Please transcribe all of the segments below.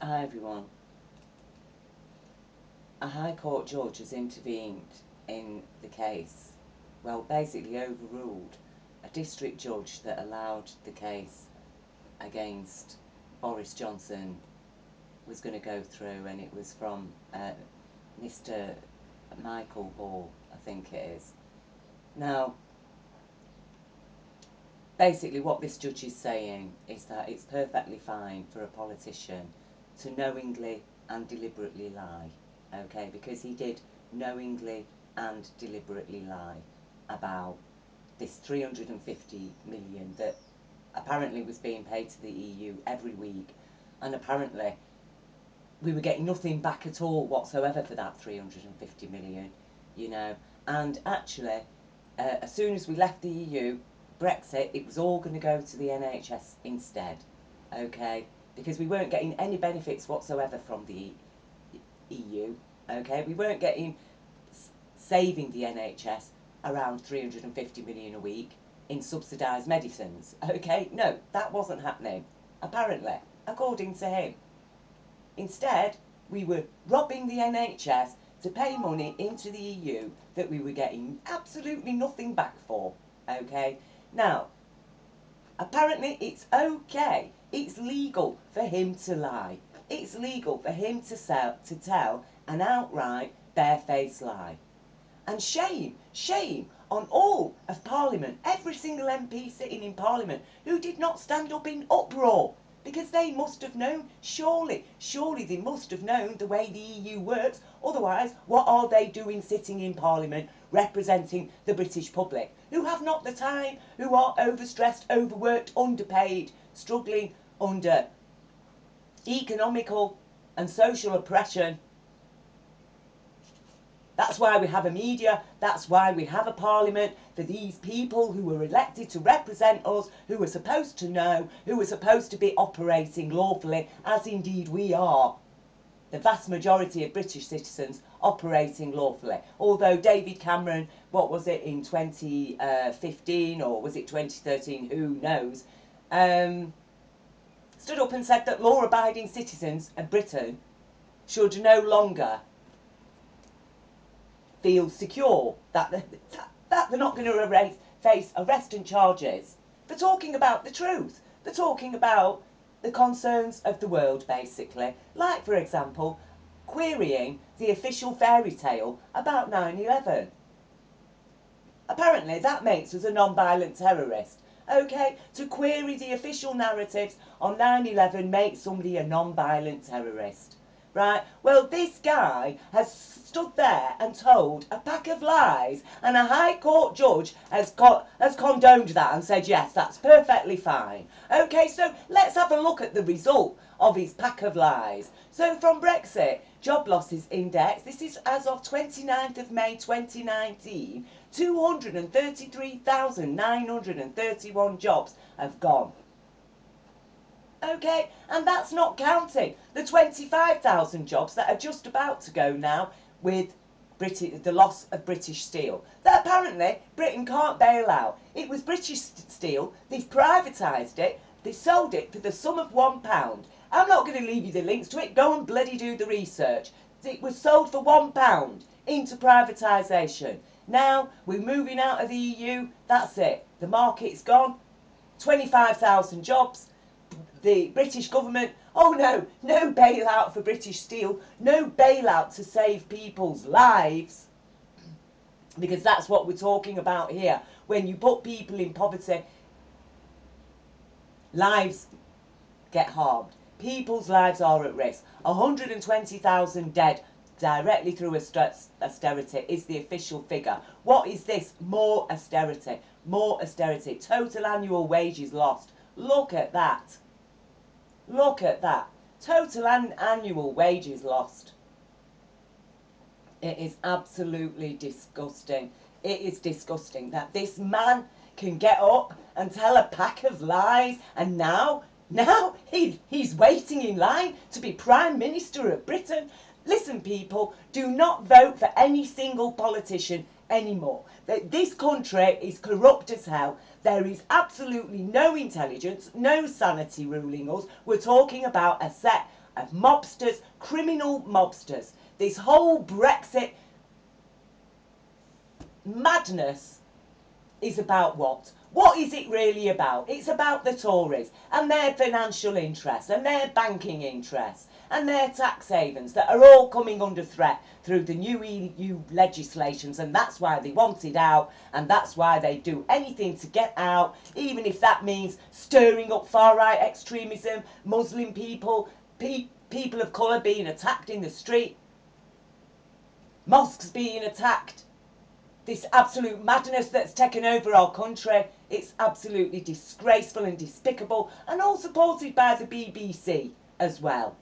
Hi everyone. A High Court judge has intervened in the case, well basically overruled a district judge that allowed the case against Boris Johnson was going to go through, and it was from Mr. Michael Ball, I think it is. Now, basically what this judge is saying is that it's perfectly fine for a politician to knowingly and deliberately lie, okay, because he did knowingly and deliberately lie about this 350 million that apparently was being paid to the EU every week, and apparently we were getting nothing back at all whatsoever for that 350 million, you know, and actually as soon as we left the EU, Brexit, it was all going to go to the NHS instead, okay, because we weren't getting any benefits whatsoever from the EU, okay, we weren't getting saving the NHS around 350 million a week in subsidised medicines, okay, no, that wasn't happening, apparently, according to him. Instead, we were robbing the NHS to pay money into the EU that we were getting absolutely nothing back for, okay? Now, apparently it's okay, it's legal for him to lie. It's legal for him to tell an outright barefaced lie. And shame on all of Parliament, every single MP sitting in Parliament who did not stand up in uproar, because they must have known, surely they must have known the way the EU works, otherwise what are they doing sitting in Parliament representing the British public, who have not the time, who are overstressed, overworked, underpaid, struggling under economical and social oppression. That's why we have a media, that's why we have a parliament, for these people who were elected to represent us, who are supposed to know, who are supposed to be operating lawfully, as indeed we are. The vast majority of British citizens operating lawfully. Although David Cameron, what was it, in 2015 or was it 2013, who knows, stood up and said that law-abiding citizens of Britain should no longer feel secure, that they're not going to face arrest and charges. They're talking about the truth. They're talking about the concerns of the world, basically. Like, for example, querying the official fairy tale about 9/11. Apparently that makes us a non-violent terrorist. Okay, to query the official narratives on 9/11 makes somebody a non-violent terrorist. Right, well this guy has stood there and told a pack of lies, and a High Court judge has condoned that and said yes, that's perfectly fine. Okay, so let's have a look at the result of his pack of lies. So from Brexit, job losses index, this is as of 29th of May 2019, 233,931 jobs have gone. Okay, and that's not counting the 25,000 jobs that are just about to go now with the loss of British Steel, that apparently Britain can't bail out. It was British Steel, they've privatised it, they sold it for the sum of £1. I'm not going to leave you the links to it, go and bloody do the research. It was sold for £1 into privatisation. Now we're moving out of the EU, that's it, the market's gone, 25,000 jobs. The British government, oh no, no bailout for British Steel, no bailout to save people's lives, because that's what we're talking about here. When you put people in poverty, lives get harmed. People's lives are at risk. 120,000 dead directly through austerity is the official figure. What is this? More austerity. More austerity. Total annual wages lost. Look at that. Look at that. Total annual wages lost. It is absolutely disgusting. It is disgusting that this man can get up and tell a pack of lies, and now he's waiting in line to be Prime Minister of Britain. Listen, people, do not vote for any single politician anymore. This country is corrupt as hell. There is absolutely no intelligence, no sanity ruling us. We're talking about a set of mobsters, criminal mobsters. This whole Brexit madness is about what? What is it really about? It's about the Tories and their financial interests and their banking interests and their tax havens that are all coming under threat through the new EU legislations, and that's why they want it out, and that's why they do anything to get out, even if that means stirring up far-right extremism, Muslim people, people of colour being attacked in the street, mosques being attacked. This absolute madness that's taken over our country, it's absolutely disgraceful and despicable, and all supported by the BBC as well.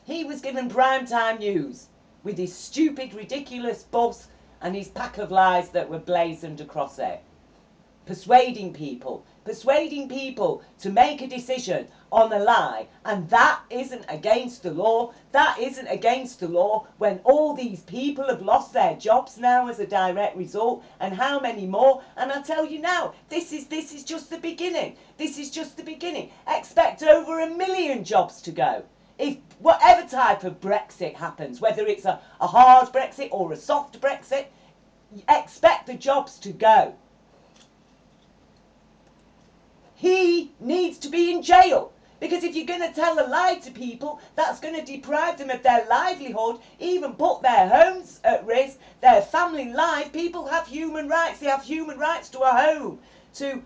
He was given primetime news with his stupid, ridiculous buzz and his pack of lies that were blazoned across it. Persuading people to make a decision on a lie, and that isn't against the law. That isn't against the law when all these people have lost their jobs now as a direct result, and how many more? And I tell you now, this is just the beginning. This is just the beginning. Expect over 1 million jobs to go. If whatever type of Brexit happens, whether it's a hard Brexit or a soft Brexit, expect the jobs to go. He needs to be in jail. Because if you're going to tell a lie to people, that's going to deprive them of their livelihood, even put their homes at risk, their family life. People have human rights. They have human rights to a home, to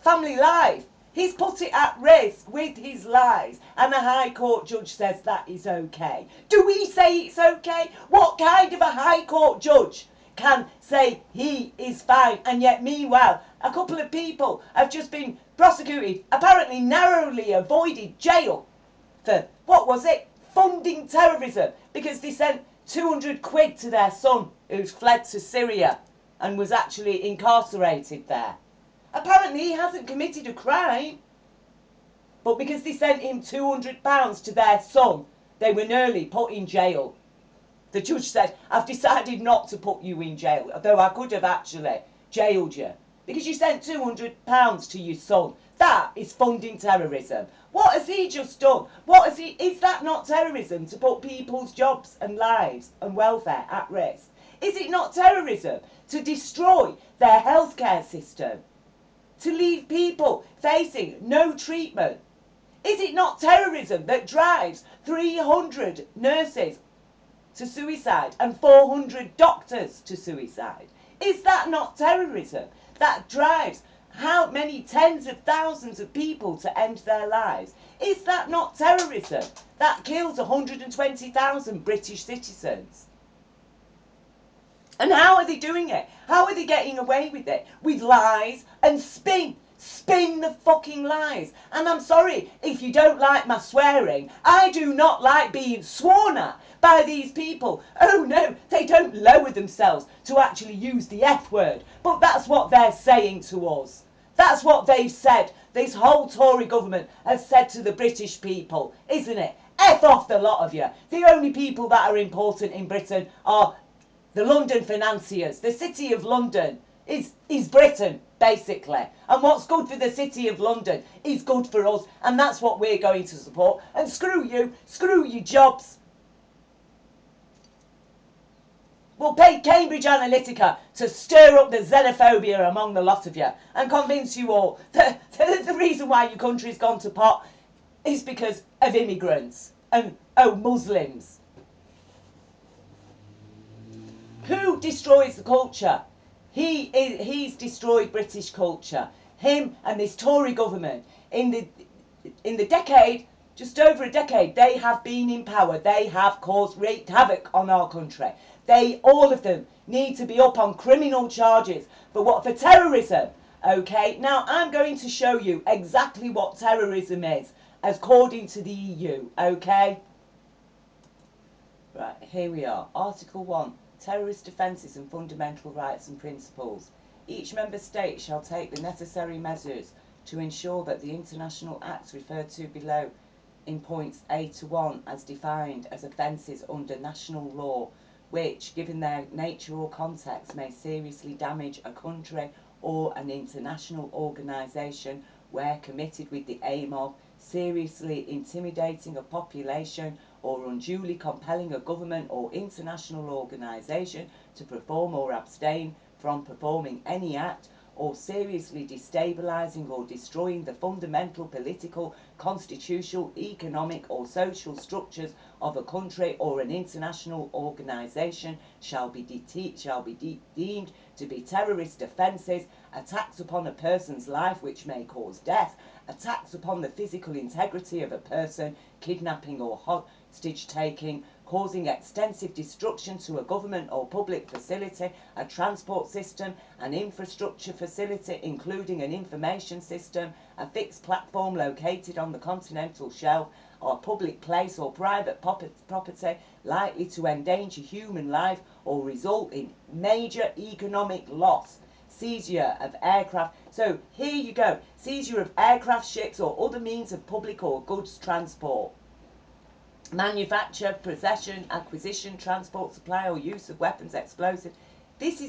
family life. He's put it at risk with his lies, and a High Court judge says that is okay. Do we say it's okay? What kind of a High Court judge can say he is fine, and yet meanwhile a couple of people have just been prosecuted, apparently narrowly avoided jail for, what was it, funding terrorism, because they sent 200 quid to their son who's fled to Syria and was actually incarcerated there. Apparently he hasn't committed a crime, but because they sent him £200 to their son, they were nearly put in jail. The judge said, I've decided not to put you in jail, although I could have actually jailed you, because you sent £200 to your son. That is funding terrorism. What has he just done? Is that not terrorism, to put people's jobs and lives and welfare at risk? Is it not terrorism to destroy their healthcare system? To leave people facing no treatment? Is it not terrorism that drives 300 nurses to suicide and 400 doctors to suicide? Is that not terrorism that drives how many tens of thousands of people to end their lives? Is that not terrorism that kills 120,000 British citizens? And how are they doing it? How are they getting away with it? With lies and spin. Spin the fucking lies. And I'm sorry if you don't like my swearing. I do not like being sworn at by these people. Oh no, they don't lower themselves to actually use the F word. But that's what they're saying to us. That's what they've said. This whole Tory government has said to the British people, isn't it? F off the lot of you. The only people that are important in Britain are the London financiers. The City of London is Britain, basically. And what's good for the City of London is good for us. And that's what we're going to support. And screw you. Screw your jobs. We'll pay Cambridge Analytica to stir up the xenophobia among the lot of you and convince you all that the reason why your country's gone to pot is because of immigrants and, Muslims. Who destroys the culture? He's destroyed British culture. Him and this Tory government. In the decade, just over a decade, they have been in power. They have wreaked havoc on our country. All of them, need to be up on criminal charges. For terrorism. Okay, now I'm going to show you exactly what terrorism is, according to the EU. Okay? Right, here we are. Article 1. Terrorist offences and fundamental rights and principles. Each member state shall take the necessary measures to ensure that the international acts referred to below in points A to 1 as defined as offences under national law, which, given their nature or context, may seriously damage a country or an international organisation where committed with the aim of seriously intimidating a population or unduly compelling a government or international organisation to perform or abstain from performing any act, or seriously destabilising or destroying the fundamental political, constitutional, economic or social structures of a country or an international organisation shall be deemed to be terrorist offences. Attacks upon a person's life which may cause death, attacks upon the physical integrity of a person, kidnapping or hostage taking, causing extensive destruction to a government or public facility, a transport system, an infrastructure facility including an information system, a fixed platform located on the continental shelf, or a public place or private property likely to endanger human life or result in major economic loss. Seizure of aircraft. So here you go. Seizure of aircraft, ships or other means of public or goods transport. Manufacture, possession, acquisition, transport, supply or use of weapons, explosives. This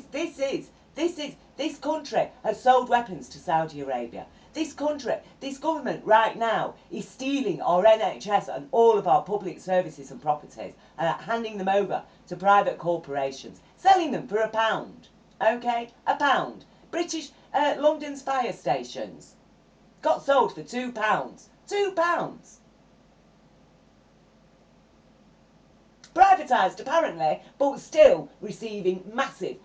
country has sold weapons to Saudi Arabia. This government right now is stealing our NHS and all of our public services and properties, handing them over to private corporations, selling them for £1. Okay, £1. British London's fire stations got sold for £2. £2. Privatised apparently, but still receiving massive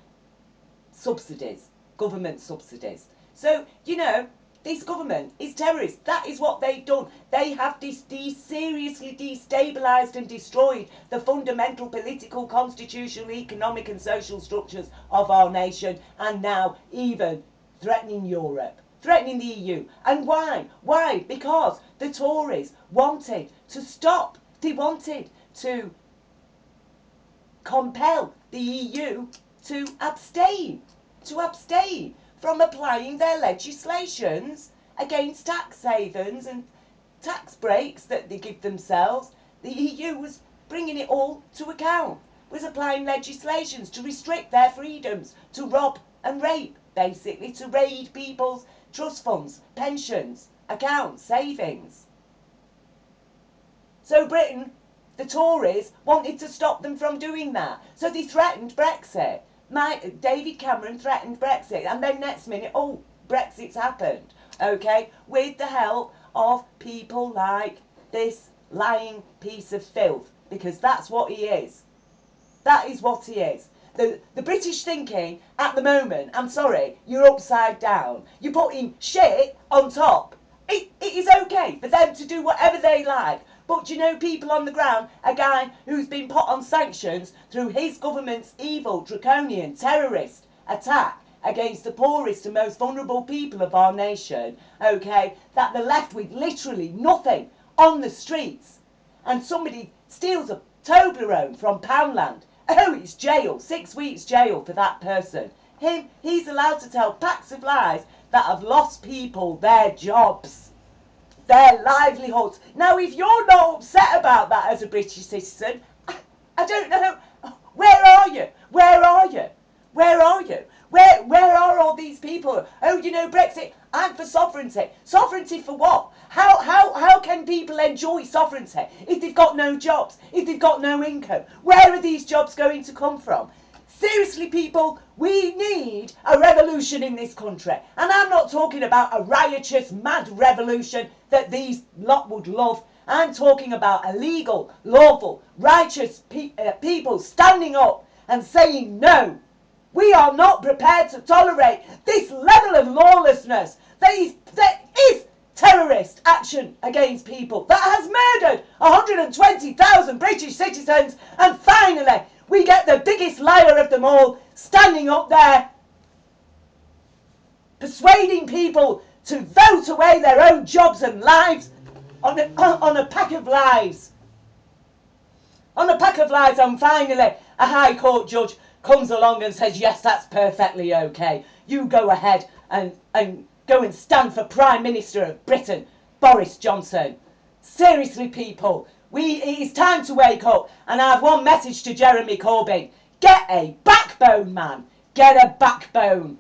subsidies, government subsidies. So, you know, this government is terrorist. That is what they've done. They have seriously destabilised and destroyed the fundamental political, constitutional, economic and social structures of our nation, and now even threatening Europe, threatening the EU. And why? Why? Because the Tories wanted to stop. They wanted to compel the EU to abstain from applying their legislations against tax havens and tax breaks that they give themselves. The EU was bringing it all to account, was applying legislations to restrict their freedoms, to rob and rape, basically, to raid people's trust funds, pensions, accounts, savings. So Britain, the Tories, wanted to stop them from doing that. So they threatened Brexit. David Cameron threatened Brexit, and then next minute, oh, Brexit's happened, okay, with the help of people like this lying piece of filth, because that's what he is. That is what he is. The British thinking at the moment, I'm sorry, you're upside down. You're putting shit on top. It is okay for them to do whatever they like. But you know, people on the ground, a guy who's been put on sanctions through his government's evil, draconian, terrorist attack against the poorest and most vulnerable people of our nation, okay, that they're left with literally nothing on the streets, and somebody steals a Toblerone from Poundland. Oh, it's jail, 6 weeks jail for that person. He's allowed to tell packs of lies that have lost people their jobs, their livelihoods. Now, if you're not upset about that as a British citizen, I don't know. Where are you? Where are you? Where are you? Where are all these people? Oh, you know, Brexit. I'm for sovereignty. Sovereignty for what? How can people enjoy sovereignty if they've got no jobs, if they've got no income? Where are these jobs going to come from? Seriously, people, we need a revolution in this country. And I'm not talking about a riotous, mad revolution that these lot would love. I'm talking about a legal, lawful, righteous people standing up and saying no. We are not prepared to tolerate this level of lawlessness that is terrorist action against people, that has murdered 120,000 British citizens, and finally we get the biggest liar of them all standing up there persuading people to vote away their own jobs and lives on a pack of lies. On a pack of lies, and finally a High Court judge comes along and says, yes, that's perfectly okay. You go ahead and go and stand for Prime Minister of Britain, Boris Johnson. Seriously, people, it is time to wake up. And I have one message to Jeremy Corbyn. Get a backbone, man. Get a backbone.